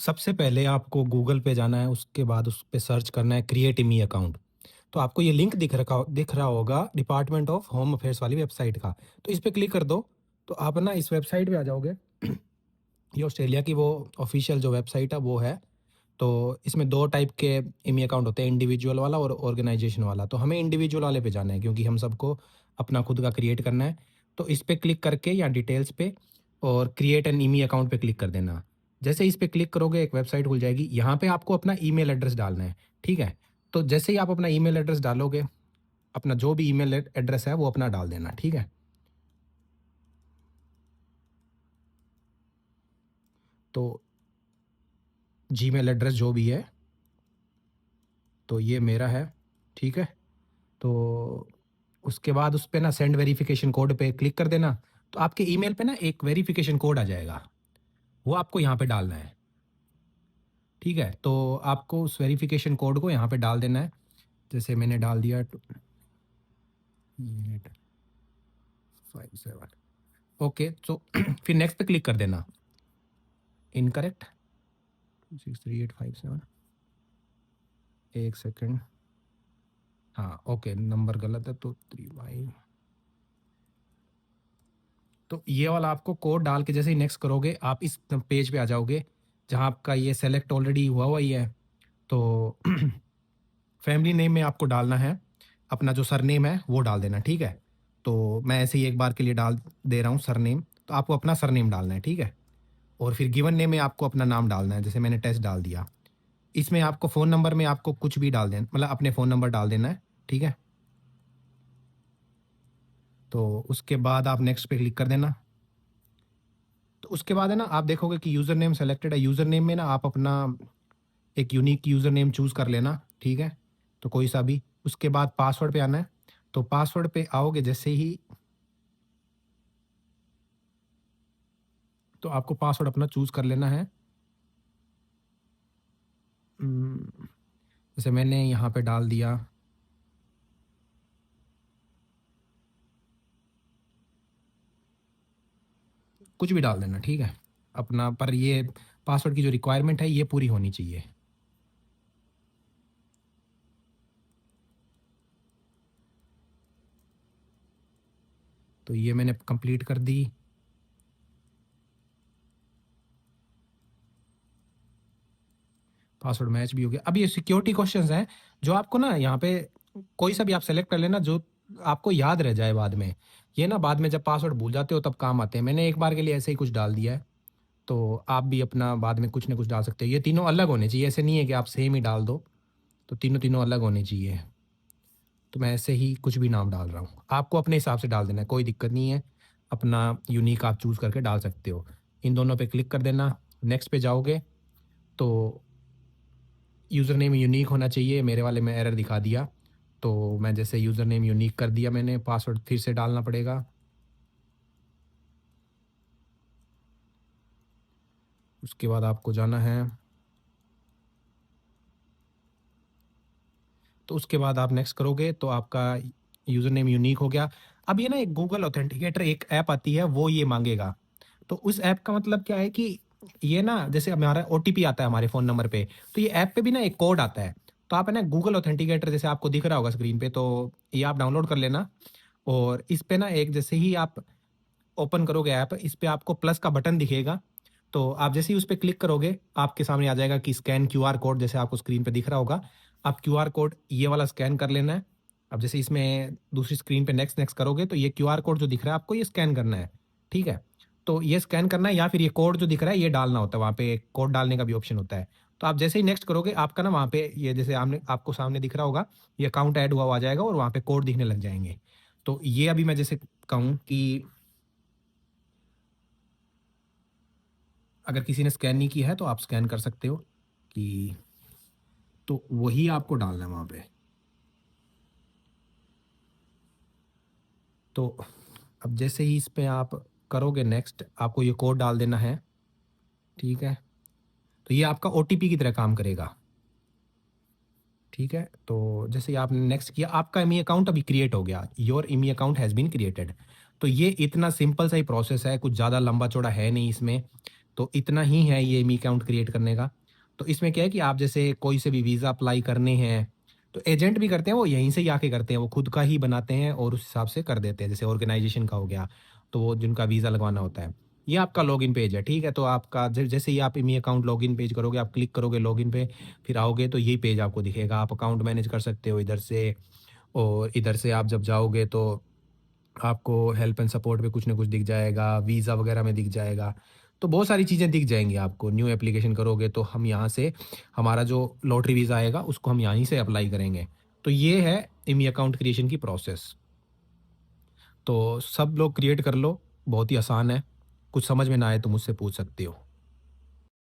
सबसे पहले आपको गूगल पे जाना है, उसके बाद उस पे सर्च करना है क्रिएट मी अकाउंट। तो आपको ये लिंक दिख रहा होगा डिपार्टमेंट ऑफ होम अफेयर्स वाली वेबसाइट का। तो इस पे क्लिक कर दो, तो आप ना इस वेबसाइट पे आ जाओगे। ये ऑस्ट्रेलिया की वो ऑफिशियल जो वेबसाइट है वो है। तो इसमें 2 टाइप के ईमी अकाउंट होते हैं, इंडिविजुअल वाला और ऑर्गेनाइजेशन वाला। तो हमें इंडिविजुअल वाले पे जाना है क्योंकि हम सबको अपना खुद का क्रिएट करना है। तो इस पे क्लिक करके या डिटेल्स पे और क्रिएट एन ईमी अकाउंट पे क्लिक कर देना। जैसे इस पे क्लिक करोगे एक वेबसाइट खुल जाएगी। यहाँ पे आपको अपना ईमेल एड्रेस डालना है, ठीक है? तो जैसे ही आप अपना ईमेल एड्रेस डालोगे, अपना जो भी ईमेल एड्रेस है वो अपना डाल देना, ठीक है? तो जीमेल एड्रेस जो भी है, तो ये मेरा है, ठीक है? तो उसके बाद उस पे ना सेंड वेरिफिकेशन कोड पे क्लिक कर देना। तो आपके ईमेल पे ना एक वेरिफिकेशन कोड आ जाएगा, वो आपको यहाँ पे डालना है, ठीक है? तो आपको उस वेरिफिकेशन कोड को यहाँ पे डाल देना है। जैसे मैंने डाल दिया 2857। ओके, तो फिर नेक्स्ट पे क्लिक कर देना। इनकरेक्ट 263857। एक सेकेंड, हाँ ओके, नंबर गलत है तो 3 तो ये वाला आपको कोड डाल के जैसे ही नेक्स्ट करोगे, आप इस पेज पे आ जाओगे जहाँ आपका ये सेलेक्ट ऑलरेडी हुआ ही है। तो फैमिली नेम में आपको डालना है, अपना जो सरनेम है वो डाल देना, ठीक है? तो मैं ऐसे ही एक बार के लिए डाल दे रहा हूँ सरनेम। तो आपको अपना सरनेम डालना है, ठीक है? और फिर गिवन नेम में आपको अपना नाम डालना है, जैसे मैंने टेस्ट डाल दिया। इसमें आपको फ़ोन नंबर में आपको कुछ भी डाल देना, मतलब अपने फ़ोन नंबर डाल देना है, ठीक है? तो उसके बाद आप नेक्स्ट पे क्लिक कर देना। तो उसके बाद है ना, आप देखोगे कि यूज़र नेम सेलेक्टेड है। यूज़र नेम में ना आप अपना एक यूनिक यूज़र नेम चूज़ कर लेना, ठीक है? तो कोई सा भी। उसके बाद पासवर्ड पे आना है। तो पासवर्ड पे आओगे जैसे ही, तो आपको पासवर्ड अपना चूज़ कर लेना है। जैसे मैंने यहाँ पे डाल दिया, कुछ भी डाल देना, ठीक है? अपना, पर ये पासवर्ड की जो रिक्वायरमेंट है ये पूरी होनी चाहिए। तो ये मैंने कंप्लीट कर दी। पासवर्ड मैच भी हो गया। अब ये सिक्योरिटी क्वेश्चंस हैं जो आपको ना यहाँ पे कोई सा भी आप सेलेक्ट कर लेना जो आपको याद रह जाए बाद में। ये ना बाद में जब पासवर्ड भूल जाते हो तब काम आते हैं। मैंने एक बार के लिए ऐसे ही कुछ डाल दिया है, तो आप भी अपना बाद में कुछ ना कुछ डाल सकते हो। ये तीनों अलग होने चाहिए, ऐसे नहीं है कि आप सेम ही डाल दो। तो तीनों तीनों अलग होने चाहिए। तो मैं ऐसे ही कुछ भी नाम डाल रहा हूँ, आपको अपने हिसाब से डाल देना है, कोई दिक्कत नहीं है। अपना यूनिक आप चूज़ करके डाल सकते हो। इन दोनों पे क्लिक कर देना। नेक्स्ट पे जाओगे तो यूज़र नेम यूनिक होना चाहिए, मेरे वाले में एरर दिखा दिया। तो मैं जैसे यूज़र नेम यूनिक कर दिया मैंने, पासवर्ड फिर से डालना पड़ेगा। उसके बाद आपको जाना है, तो उसके बाद आप नेक्स्ट करोगे तो आपका यूज़र नेम यूनिक हो गया। अब ये ना एक गूगल ऑथेंटिकेटर एक ऐप आती है, वो ये मांगेगा। तो उस ऐप का मतलब क्या है कि ये ना जैसे हमारा ओटीपी आता है हमारे फ़ोन नंबर पे, तो ये ऐप पे भी ना एक कोड आता है। तो आप है ना गूगल ऑथेंटिकेटर जैसे आपको दिख रहा होगा स्क्रीन पे, तो ये आप डाउनलोड कर लेना। और इस पे ना एक जैसे ही आप ओपन करोगे ऐप, इस पे आपको प्लस का बटन दिखेगा। तो आप जैसे ही उस पे क्लिक करोगे, आपके सामने आ जाएगा कि स्कैन क्यूआर कोड, जैसे आपको स्क्रीन पे दिख रहा होगा। आप क्यूआर कोड ये वाला स्कैन कर लेना है। अब जैसे इसमें दूसरी स्क्रीन पे नेक्स्ट नेक्स्ट करोगे तो ये क्यूआर कोड जो दिख रहा है आपको ये स्कैन करना है, ठीक है? तो ये स्कैन करना है या फिर ये कोड जो दिख रहा है ये डालना होता है, वहाँ पे कोड डालने का भी ऑप्शन होता है। तो आप जैसे ही नेक्स्ट करोगे आपका ना वहाँ पे ये जैसे आमने आपको सामने दिख रहा होगा, ये अकाउंट ऐड हुआ आ जाएगा और वहाँ पे कोड दिखने लग जाएँगे। तो ये अभी मैं जैसे कहूँ कि अगर किसी ने स्कैन नहीं किया है तो आप स्कैन कर सकते हो कि, तो वही आपको डालना है वहाँ पे। तो अब जैसे ही इस पे आप करोगे नेक्स्ट, आपको ये कोड डाल देना है, ठीक है? तो ये आपका ओटीपी की तरह काम करेगा, ठीक है? तो जैसे ही आपने नेक्स्ट किया, आपका ईमी अकाउंट अभी क्रिएट हो गया। योर ईमी अकाउंट हैज़ बीन क्रिएटेड। तो ये इतना सिंपल सा ही प्रोसेस है, कुछ ज़्यादा लंबा चौड़ा है नहीं इसमें। तो इतना ही है ये ईमेल अकाउंट क्रिएट करने का। तो इसमें क्या है कि आप जैसे कोई से भी वीज़ा अप्लाई करने हैं, तो एजेंट भी करते हैं, वो यहीं से ही आके करते हैं, वो खुद का ही बनाते हैं और उस हिसाब से कर देते हैं। जैसे ऑर्गेनाइज़ेशन का हो गया, तो वो जिनका वीज़ा लगवाना होता है। ये आपका लॉगिन पेज है, ठीक है? तो आपका जैसे ही आप ईमेल अकाउंट लॉगिन पेज करोगे, आप क्लिक करोगे लॉगिन पे, फिर आओगे तो यही पेज आपको दिखेगा। आप अकाउंट मैनेज कर सकते हो इधर से, और इधर से आप जब जाओगे तो आपको हेल्प एंड सपोर्ट पे कुछ ना कुछ दिख जाएगा, वीज़ा वगैरह में दिख जाएगा। तो बहुत सारी चीज़ें दिख जाएँगी आपको। न्यू एप्लीकेशन करोगे तो हम यहाँ से हमारा जो लॉटरी वीज़ा आएगा उसको हम यहीं से अप्लाई करेंगे। तो ये है ईमेल अकाउंट क्रिएशन की प्रोसेस। तो सब लोग क्रिएट कर लो, बहुत ही आसान है। कुछ समझ में ना आए तो मुझसे पूछ सकते हो।